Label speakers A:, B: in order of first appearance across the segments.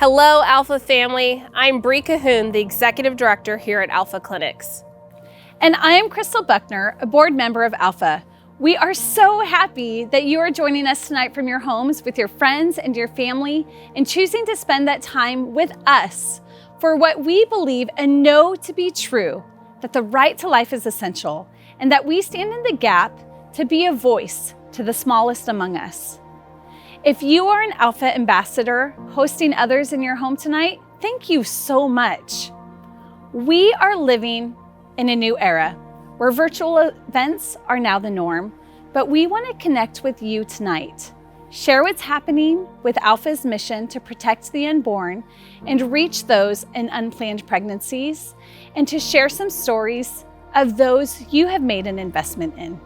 A: Hello, Alpha family. I'm Bree Cahoon, the Executive Director here at Alpha Clinics.
B: And I'm Crystal Buckner, a board member of Alpha. We are so happy that you are joining us tonight from your homes with your friends and your family and choosing to spend that time with us for what we believe and know to be true, that the right to life is essential and that we stand in the gap to be a voice to the smallest among us. If you are an Alpha ambassador hosting others in your home tonight, thank you so much. We are living in a new era where virtual events are now the norm, but we want to connect with you tonight. Share what's happening with Alpha's mission to protect the unborn and reach those in unplanned pregnancies, and to share some stories of those you have made an investment in.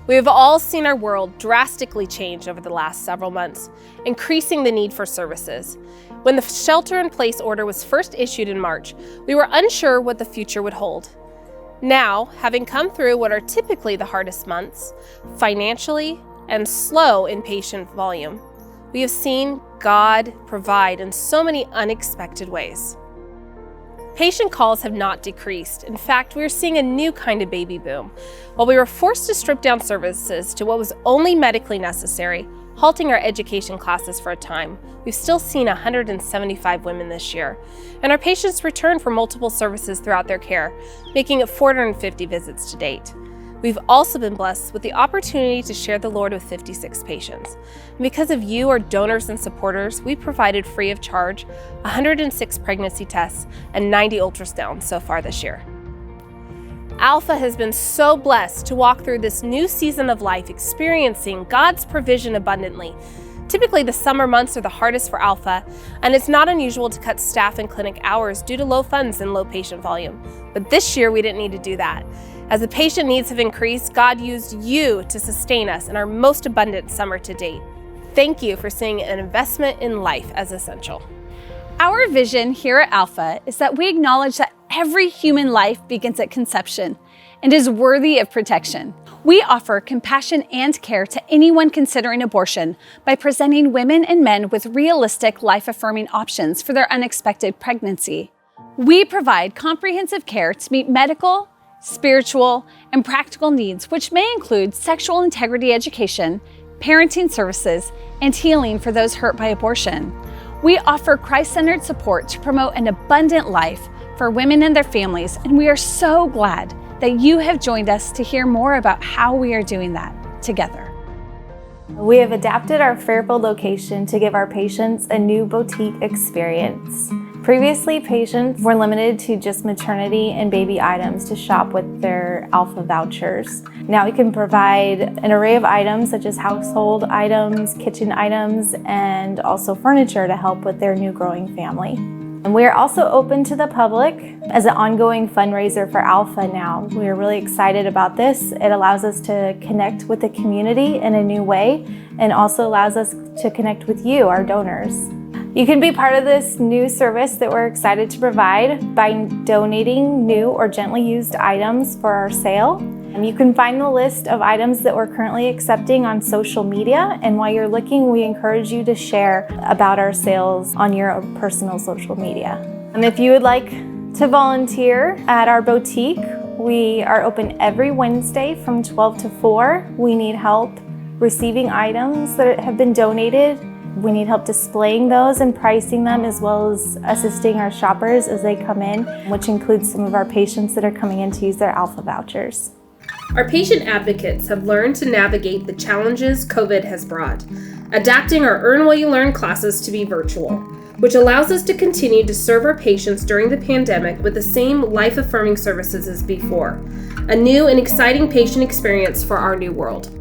A: We have all seen our world drastically change over the last several months, increasing the need for services. When the shelter-in-place order was first issued in March, we were unsure what the future would hold. Now, having come through what are typically the hardest months, financially and slow in patient volume, we have seen God provide in so many unexpected ways. Patient calls have not decreased. In fact, we are seeing a new kind of baby boom. While we were forced to strip down services to what was only medically necessary, halting our education classes for a time, we've still seen 175 women this year. And our patients return for multiple services throughout their care, making it 450 visits to date. We've also been blessed with the opportunity to share the Lord with 56 patients. And because of you, our donors and supporters, we provided free of charge 106 pregnancy tests and 90 ultrasounds so far this year. Alpha has been so blessed to walk through this new season of life, experiencing God's provision abundantly. Typically, the summer months are the hardest for Alpha, and it's not unusual to cut staff and clinic hours due to low funds and low patient volume. But this year, we didn't need to do that. As the patient needs have increased, God used you to sustain us in our most abundant summer to date. Thank you for seeing an investment in life as essential.
B: Our vision here at Alpha is that we acknowledge that every human life begins at conception and is worthy of protection. We offer compassion and care to anyone considering abortion by presenting women and men with realistic, life-affirming options for their unexpected pregnancy. We provide comprehensive care to meet medical, spiritual, and practical needs, which may include sexual integrity education, parenting services, and healing for those hurt by abortion. We offer Christ-centered support to promote an abundant life for women and their families, and we are so glad that you have joined us to hear more about how we are doing that together.
C: We have adapted our Fairfield location to give our patients a new boutique experience. Previously, patients were limited to just maternity and baby items to shop with their Alpha vouchers. Now we can provide an array of items such as household items, kitchen items, and also furniture to help with their new growing family. And we are also open to the public as an ongoing fundraiser for Alpha now. We are really excited about this. It allows us to connect with the community in a new way and also allows us to connect with you, our donors. You can be part of this new service that we're excited to provide by donating new or gently used items for our sale. And you can find the list of items that we're currently accepting on social media. And while you're looking, we encourage you to share about our sales on your personal social media. And if you would like to volunteer at our boutique, we are open every Wednesday from 12 to 4. We need help receiving items that have been donated. We need help displaying those and pricing them, as well as assisting our shoppers as they come in, which includes some of our patients that are coming in to use their Alpha vouchers.
A: Our patient advocates have learned to navigate the challenges COVID has brought, adapting our Earn While You Learn classes to be virtual, which allows us to continue to serve our patients during the pandemic with the same life-affirming services as before, a new and exciting patient experience for our new world.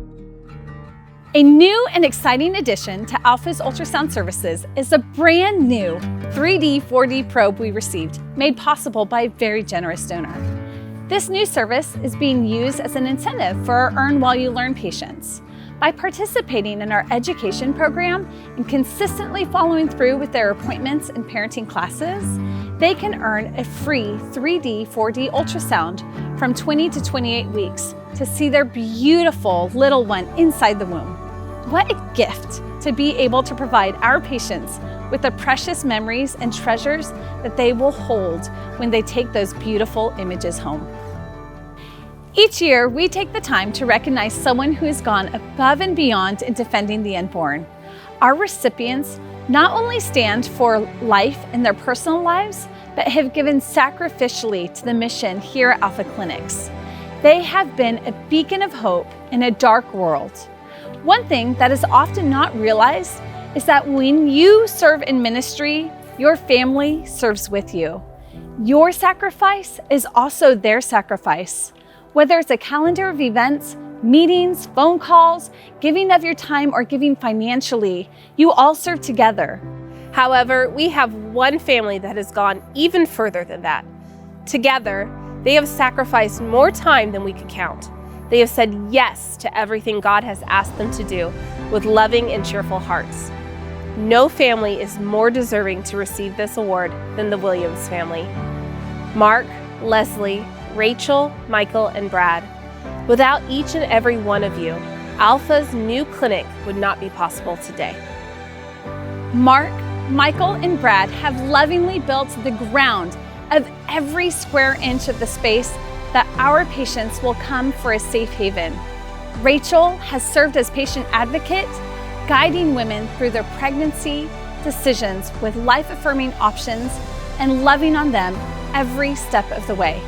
B: A new and exciting addition to Alpha's ultrasound services is a brand new 3D 4D probe we received, made possible by a very generous donor. This new service is being used as an incentive for our Earn While You Learn patients. By participating in our education program and consistently following through with their appointments and parenting classes, they can earn a free 3D 4D ultrasound from 20 to 28 weeks to see their beautiful little one inside the womb. What a gift to be able to provide our patients with the precious memories and treasures that they will hold when they take those beautiful images home. Each year, we take the time to recognize someone who has gone above and beyond in defending the unborn. Our recipients not only stand for life in their personal lives, but have given sacrificially to the mission here at Alpha Clinics. They have been a beacon of hope in a dark world. One thing that is often not realized is that when you serve in ministry, your family serves with you. Your sacrifice is also their sacrifice. Whether it's a calendar of events, meetings, phone calls, giving of your time, or giving financially, you all serve together.
A: However, we have one family that has gone even further than that. Together, they have sacrificed more time than we could count. They have said yes to everything God has asked them to do with loving and cheerful hearts. No family is more deserving to receive this award than the Williams family. Mark, Leslie, Rachel, Michael, and Brad. Without each and every one of you, Alpha's new clinic would not be possible today.
B: Mark, Michael, and Brad have lovingly built the ground of every square inch of the space that our patients will come for a safe haven. Rachel has served as patient advocate, guiding women through their pregnancy decisions with life-affirming options and loving on them every step of the way.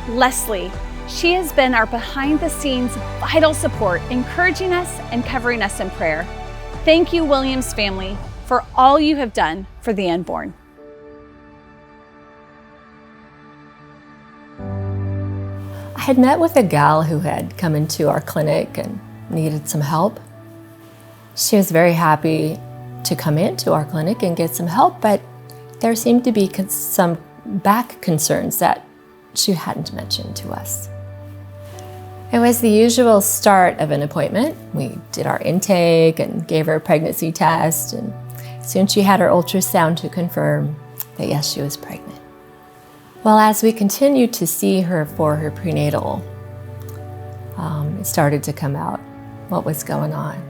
B: Leslie, she has been our behind-the-scenes vital support, encouraging us and covering us in prayer. Thank you, Williams family, for all you have done for the unborn.
D: I had met with a gal who had come into our clinic and needed some help. She was very happy to come into our clinic and get some help, but there seemed to be some back concerns that she hadn't mentioned to us. It was the usual start of an appointment. We did our intake and gave her a pregnancy test, and soon she had her ultrasound to confirm that yes, she was pregnant. Well, as we continued to see her for her prenatal, it started to come out what was going on.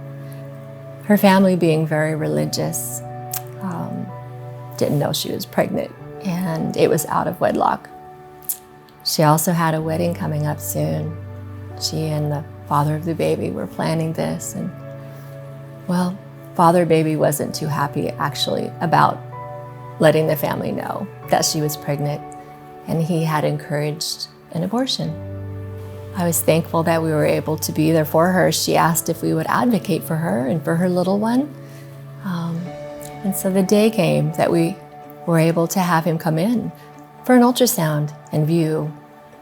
D: Her family, being very religious, didn't know she was pregnant, and it was out of wedlock. She also had a wedding coming up soon. She and the father of the baby were planning this, and well, father baby wasn't too happy actually about letting the family know that she was pregnant, and he had encouraged an abortion. I was thankful that we were able to be there for her. She asked if we would advocate for her and for her little one. And so the day came that we were able to have him come in for an ultrasound and view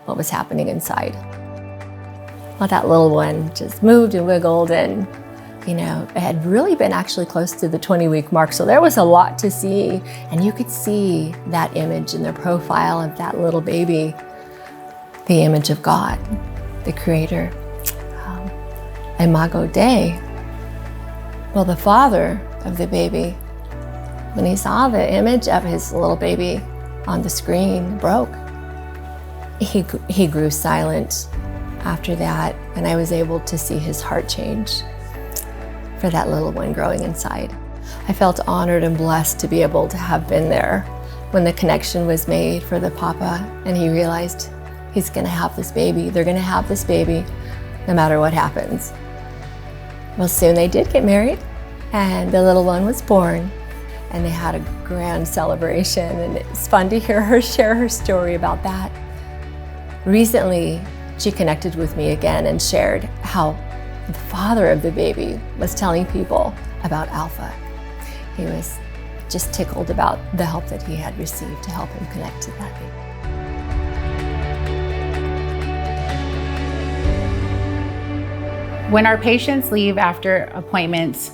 D: what was happening inside. Well, that little one just moved and wiggled, and it had really been actually close to the 20-week mark, so there was a lot to see, and you could see that image in the profile of that little baby, the image of God, the Creator, Imago Dei. Well, the father of the baby, when he saw the image of his little baby on the screen, broke. He grew silent after that, and I was able to see his heart change for that little one growing inside. I felt honored and blessed to be able to have been there when the connection was made for the papa, and he realized he's gonna have this baby. They're gonna have this baby no matter what happens. Well, soon they did get married, and the little one was born, and they had a grand celebration, and it's fun to hear her share her story about that. Recently, she connected with me again and shared how the father of the baby was telling people about Alpha. He was just tickled about the help that he had received to help him connect to that baby.
E: When our patients leave after appointments,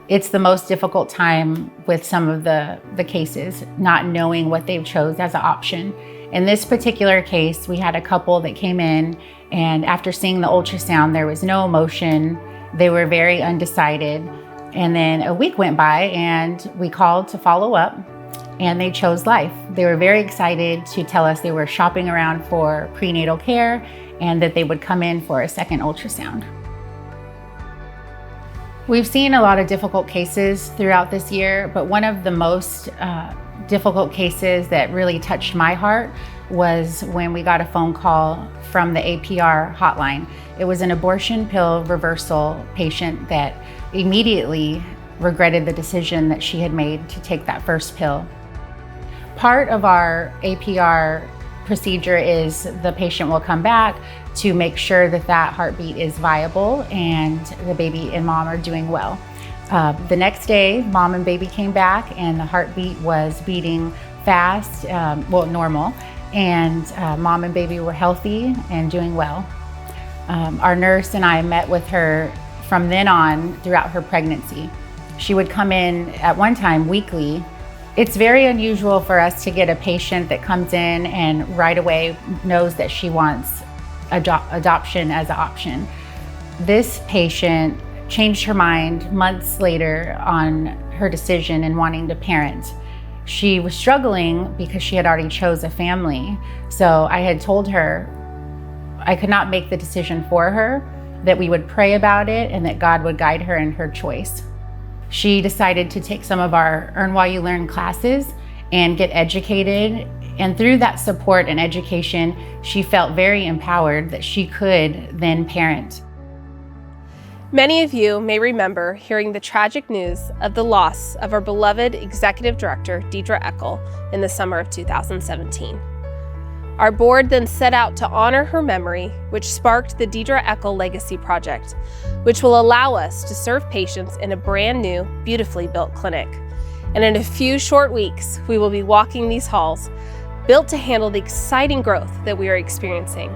E: it's the most difficult time with some of the cases, not knowing what they've chose as an option. In this particular case, we had a couple that came in, and after seeing the ultrasound, there was no emotion. They were very undecided. And then a week went by, and we called to follow up, and they chose life. They were very excited to tell us they were shopping around for prenatal care and that they would come in for a second ultrasound. We've seen a lot of difficult cases throughout this year, but one of the most difficult cases that really touched my heart was when we got a phone call from the APR hotline. It was an abortion pill reversal patient that immediately regretted the decision that she had made to take that first pill. Part of our APR procedure is the patient will come back to make sure that that heartbeat is viable and the baby and mom are doing well. The next day, mom and baby came back and the heartbeat was beating fast, normal, and mom and baby were healthy and doing well. Our nurse and I met with her from then on throughout her pregnancy. She would come in at one time weekly. It's very unusual for us to get a patient that comes in and right away knows that she wants adoption as an option. This patient changed her mind months later on her decision in wanting to parent. She was struggling because she had already chose a family. So I had told her I could not make the decision for her, that we would pray about it and that God would guide her in her choice. She decided to take some of our Earn While You Learn classes and get educated. And through that support and education, she felt very empowered that she could then parent.
A: Many of you may remember hearing the tragic news of the loss of our beloved Executive Director, Deidre Eckel, in the summer of 2017. Our board then set out to honor her memory, which sparked the Deidre Eckel Legacy Project, which will allow us to serve patients in a brand new, beautifully built clinic. And in a few short weeks, we will be walking these halls, built to handle the exciting growth that we are experiencing.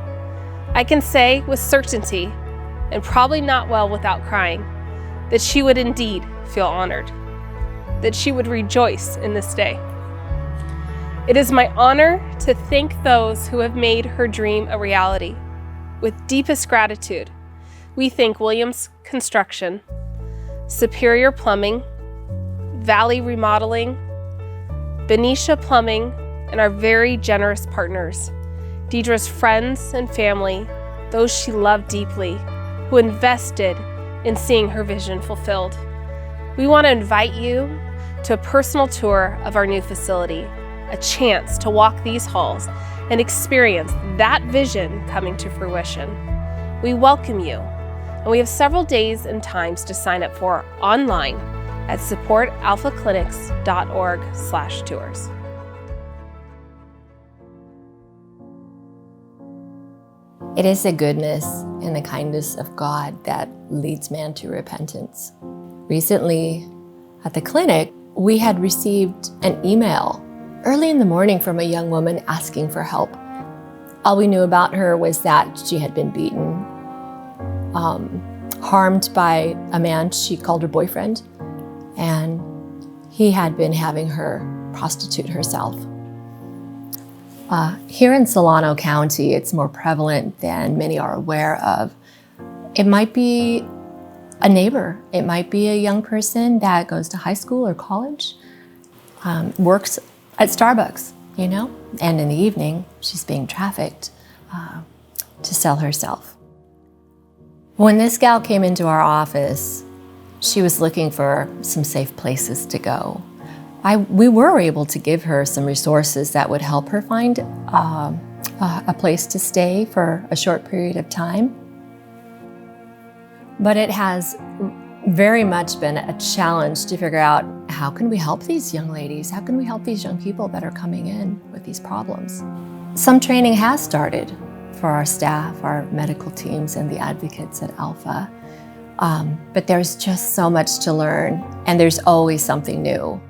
A: I can say with certainty, and probably not well without crying, that she would indeed feel honored, that she would rejoice in this day. It is my honor to thank those who have made her dream a reality. With deepest gratitude, we thank Williams Construction, Superior Plumbing, Valley Remodeling, Benicia Plumbing, and our very generous partners, Deidre's friends and family, those she loved deeply, who invested in seeing her vision fulfilled. We want to invite you to a personal tour of our new facility, a chance to walk these halls and experience that vision coming to fruition. We welcome you, and we have several days and times to sign up for online at supportalphaclinics.org/tours.
D: It is the goodness and the kindness of God that leads man to repentance. Recently, at the clinic, we had received an email early in the morning from a young woman asking for help. All we knew about her was that she had been beaten, harmed by a man she called her boyfriend, and he had been having her prostitute herself. Here in Solano County, it's more prevalent than many are aware of. It might be a neighbor. It might be a young person that goes to high school or college, works at Starbucks, and in the evening, she's being trafficked to sell herself. When this gal came into our office, she was looking for some safe places to go. We were able to give her some resources that would help her find a place to stay for a short period of time. But it has very much been a challenge to figure out, how can we help these young ladies? How can we help these young people that are coming in with these problems? Some training has started for our staff, our medical teams, and the advocates at Alpha. But there's just so much to learn, and there's always something new.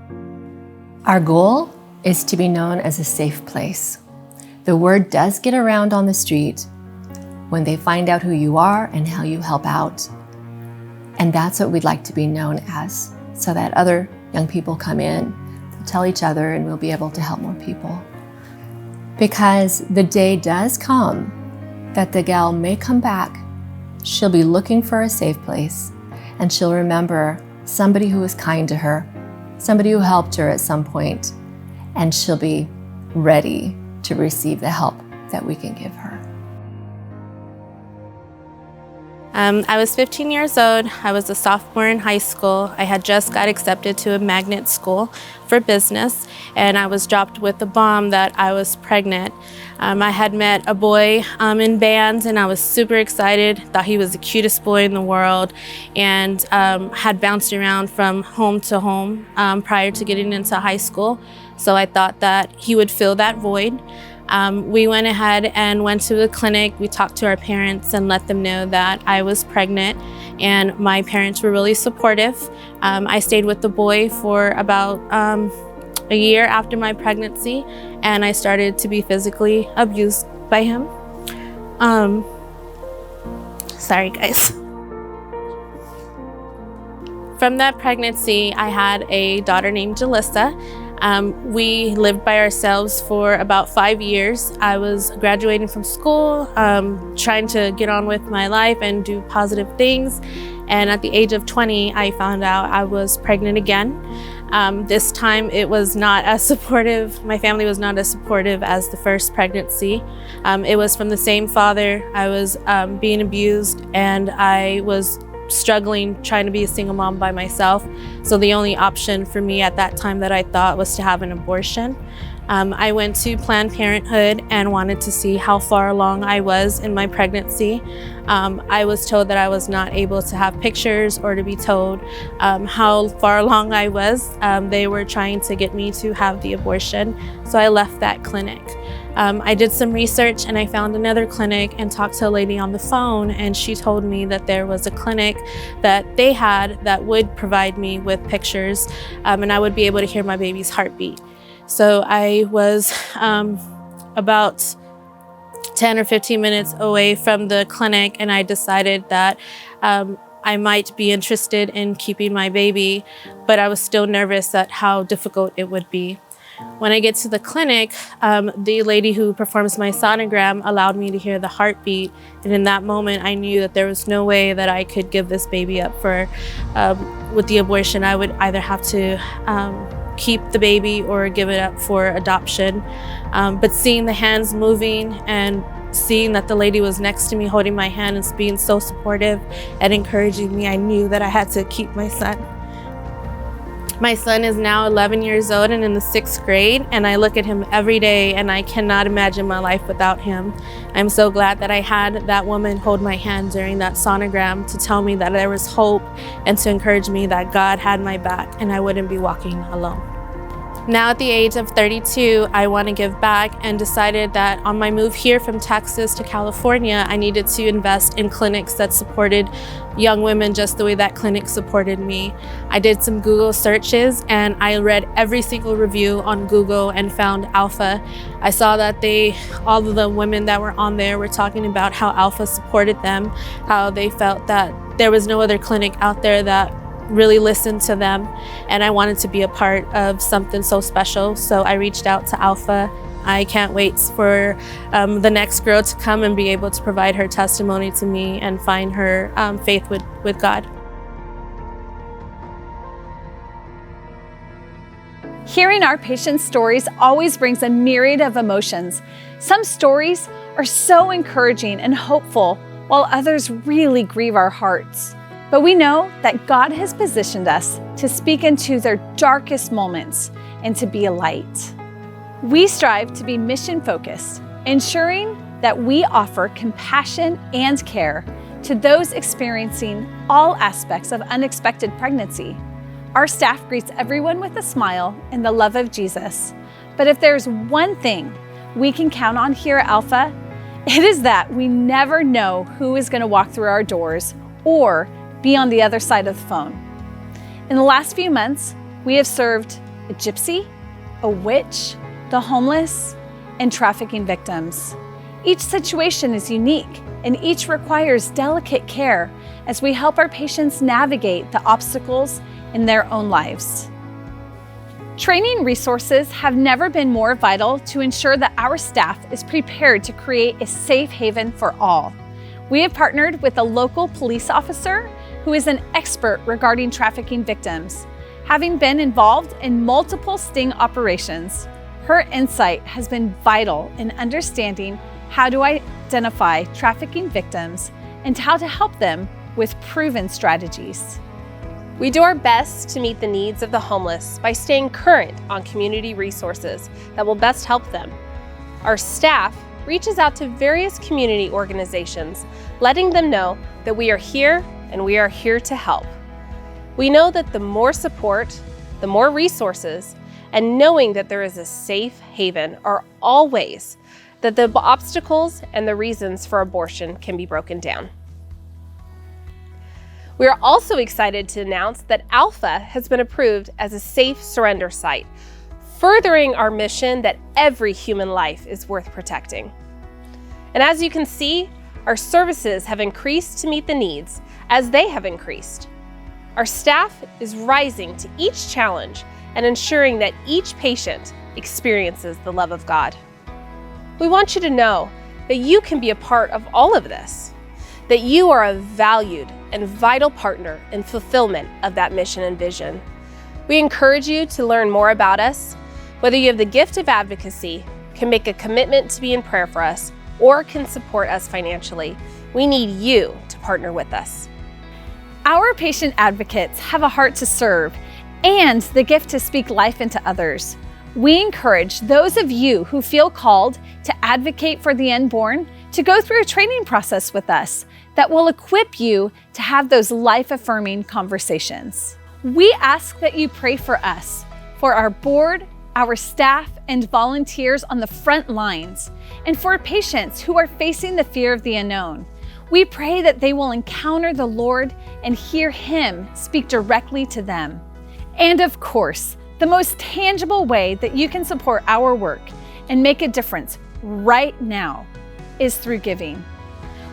D: Our goal is to be known as a safe place. The word does get around on the street when they find out who you are and how you help out. And that's what we'd like to be known as, so that other young people come in, they'll tell each other, and we'll be able to help more people. Because the day does come that the gal may come back. She'll be looking for a safe place, and she'll remember somebody who was kind to her, somebody who helped her at some point, and she'll be ready to receive the help that we can give her.
F: I was 15 years old. I was a sophomore in high school. I had just got accepted to a magnet school for business, and I was dropped with the bomb that I was pregnant. I had met a boy in bands, and I was super excited, thought he was the cutest boy in the world, and had bounced around from home to home prior to getting into high school. So I thought that he would fill that void. We went ahead and went to the clinic. We talked to our parents and let them know that I was pregnant, and my parents were really supportive. I stayed with the boy for about a year after my pregnancy, and I started to be physically abused by him. Sorry guys. From that pregnancy, I had a daughter named Jalissa. We lived by ourselves for about 5 years. I was graduating from school, trying to get on with my life and do positive things. And at the age of 20, I found out I was pregnant again. This time it was not as supportive. My family was not as supportive as the first pregnancy. It was from the same father. I was being abused, and I was struggling trying to be a single mom by myself. So the only option for me at that time that I thought was to have an abortion. I went to Planned Parenthood and wanted to see how far along I was in my pregnancy. I was told that I was not able to have pictures or to be told how far along I was. They were trying to get me to have the abortion, so I left that clinic. I did some research and I found another clinic and talked to a lady on the phone, and she told me that there was a clinic that they had that would provide me with pictures, and I would be able to hear my baby's heartbeat. So I was about 10 or 15 minutes away from the clinic, and I decided that I might be interested in keeping my baby, but I was still nervous at how difficult it would be. When I get to the clinic, the lady who performs my sonogram allowed me to hear the heartbeat. And in that moment, I knew that there was no way that I could give this baby up for, with the abortion. I would either have to keep the baby or give it up for adoption. But seeing the hands moving and seeing that the lady was next to me holding my hand and being so supportive and encouraging me, I knew that I had to keep my son. My son is now 11 years old and in the 6th grade, and I look at him every day and I cannot imagine my life without him. I'm so glad that I had that woman hold my hand during that sonogram to tell me that there was hope and to encourage me that God had my back and I wouldn't be walking alone. Now at the age of 32, I want to give back and decided that on my move here from Texas to California, I needed to invest in clinics that supported young women just the way that clinic supported me. I did some Google searches and I read every single review on Google and found Alpha. I saw that all of the women that were on there were talking about how Alpha supported them, how they felt that there was no other clinic out there that really listened to them, and I wanted to be a part of something so special. So I reached out to Alpha. I can't wait for the next girl to come and be able to provide her testimony to me and find her faith with God.
B: Hearing our patients' stories always brings a myriad of emotions. Some stories are so encouraging and hopeful, while others really grieve our hearts. But we know that God has positioned us to speak into their darkest moments and to be a light. We strive to be mission-focused, ensuring that we offer compassion and care to those experiencing all aspects of unexpected pregnancy. Our staff greets everyone with a smile and the love of Jesus. But if there's one thing we can count on here at Alpha, it is that we never know who is going to walk through our doors or be on the other side of the phone. In the last few months, we have served a gypsy, a witch, the homeless, and trafficking victims. Each situation is unique, and each requires delicate care as we help our patients navigate the obstacles in their own lives. Training resources have never been more vital to ensure that our staff is prepared to create a safe haven for all. We have partnered with a local police officer who is an expert regarding trafficking victims. Having been involved in multiple sting operations, her insight has been vital in understanding how to identify trafficking victims and how to help them with proven strategies.
A: We do our best to meet the needs of the homeless by staying current on community resources that will best help them. Our staff reaches out to various community organizations, letting them know that we are here and we are here to help. We know that the more support, the more resources, and knowing that there is a safe haven are all ways that the obstacles and the reasons for abortion can be broken down. We are also excited to announce that Alpha has been approved as a safe surrender site, furthering our mission that every human life is worth protecting. And as you can see, our services have increased to meet the needs as they have increased. Our staff is rising to each challenge and ensuring that each patient experiences the love of God. We want you to know that you can be a part of all of this, that you are a valued and vital partner in fulfillment of that mission and vision. We encourage you to learn more about us, whether you have the gift of advocacy, can make a commitment to be in prayer for us, or can support us financially. We need you to partner with us.
B: Our patient advocates have a heart to serve and the gift to speak life into others. We encourage those of you who feel called to advocate for the unborn to go through a training process with us that will equip you to have those life-affirming conversations. We ask that you pray for us, for our board, our staff, and volunteers on the front lines, and for patients who are facing the fear of the unknown. We pray that they will encounter the Lord and hear Him speak directly to them. And of course, the most tangible way that you can support our work and make a difference right now is through giving.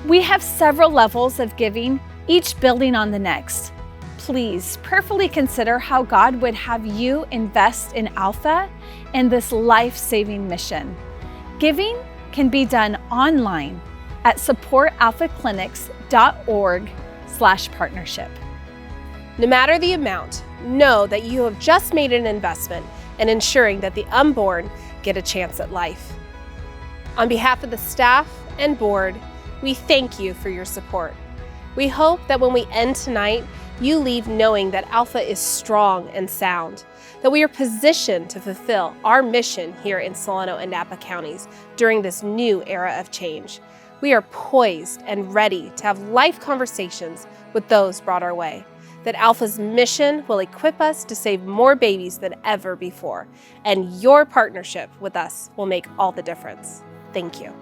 B: We have several levels of giving, each building on the next. Please prayerfully consider how God would have you invest in Alpha and this life-saving mission. Giving can be done online at supportalphaclinics.org/partnership.
A: No matter the amount, know that you have just made an investment in ensuring that the unborn get a chance at life. On behalf of the staff and board, we thank you for your support. We hope that when we end tonight, you leave knowing that Alpha is strong and sound, that we are positioned to fulfill our mission here in Solano and Napa counties during this new era of change. We are poised and ready to have life conversations with those brought our way, that Alpha's mission will equip us to save more babies than ever before, and your partnership with us will make all the difference. Thank you.